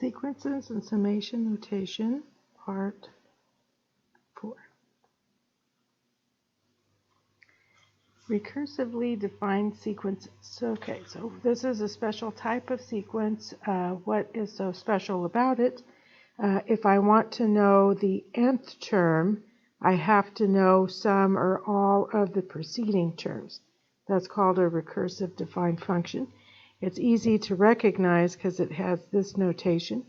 Sequences and summation notation, part 4. Recursively defined sequences. Okay, so this is a special type of sequence. What is so special about it? If I want to know the nth term, I have to know some or all of the preceding terms. That's called a recursive defined function. It's easy to recognize because it has this notation.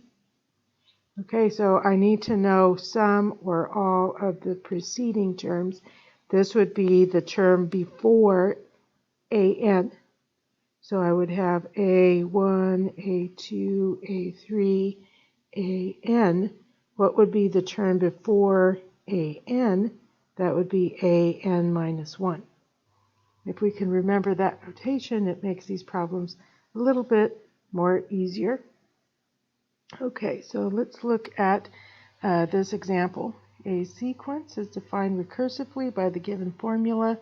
Okay, so I need to know some or all of the preceding terms. This would be the term before an. So I would have a1, a2, a3, an. What would be the term before an? That would be an minus 1. If we can remember that notation, it makes these problems a little bit more easier. Okay, so let's look at this example. A sequence is defined recursively by the given formula.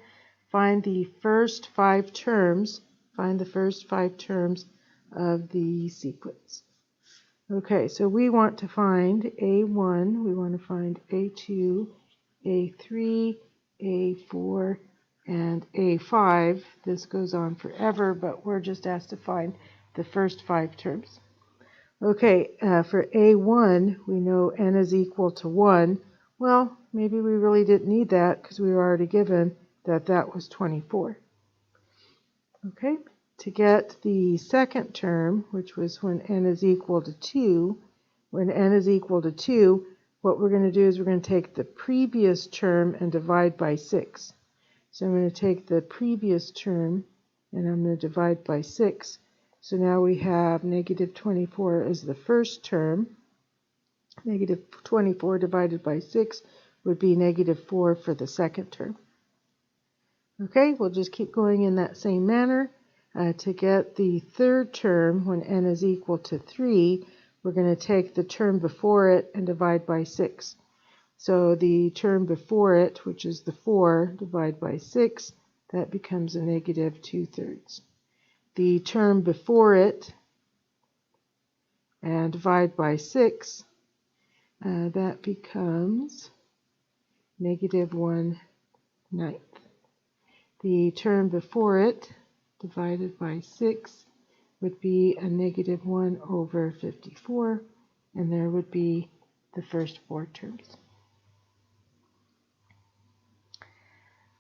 Find the first 5 terms. Find the first 5 terms of the sequence. Okay, so we want to find A1, we want to find A2, A3, A4, and A5. This goes on forever, but we're just asked to find the first 5 terms. Okay, for A1, we know n is equal to 1. Well, maybe we really didn't need that because we were already given that that was 24. Okay, to get the second term, which was when n is equal to 2, when n is equal to 2, what we're going to do is we're going to take the previous term and divide by 6. So I'm going to take the previous term and I'm going to divide by 6. So now we have negative 24 as the first term. Negative 24 divided by 6 would be negative 4 for the second term. Okay, we'll just keep going in that same manner. To get the third term, when n is equal to 3, we're going to take the term before it and divide by 6. So the term before it, which is the 4, divided by 6, that becomes a negative 2/3. The term before it and divide by 6, that becomes negative 1/9. The term before it divided by 6 would be a negative 1/54, and there would be the first 4 terms.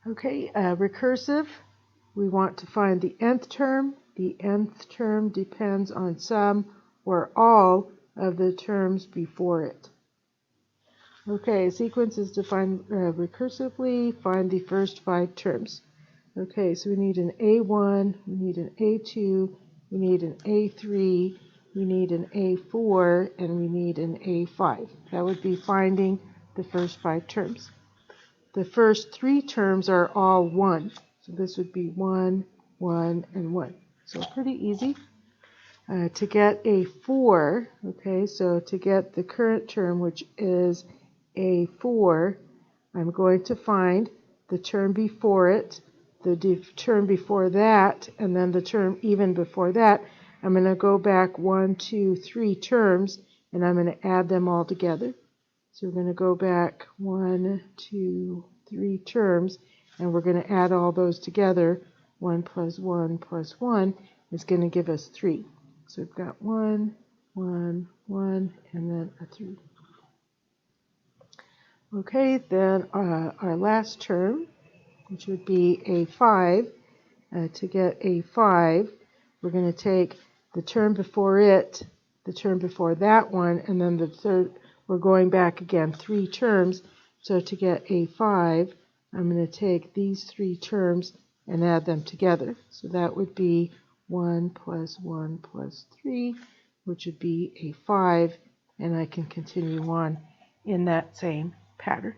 Okay, recursive, we want to find the nth term. The nth term depends on some or all of the terms before it. Okay, a sequence is defined recursively. Find the first 5 terms. Okay, so we need an A1, we need an A2, we need an A3, we need an A4, and we need an A5. That would be finding the first 5 terms. The first 3 terms are all 1. So this would be 1, 1, and 1. So pretty easy. To get A4, okay, so to get the current term, which is A4, I'm going to find the term before it, the term before that, and then the term even before that. I'm going to go back 1, 2, 3 terms, and I'm going to add them all together. So we're going to go back 1, 2, 3 terms, and we're going to add all those together. 1 plus 1 plus 1 is going to give us 3. So we've got 1, 1, 1, and then a 3. Okay, then our last term, which would be A5. To get A5, we're going to take the term before it, the term before that one, and then the third. We're going back again 3 terms. So to get A5, I'm going to take these 3 terms and add them together. So that would be 1 plus 1 plus 3, which would be A5, and I can continue on in that same pattern.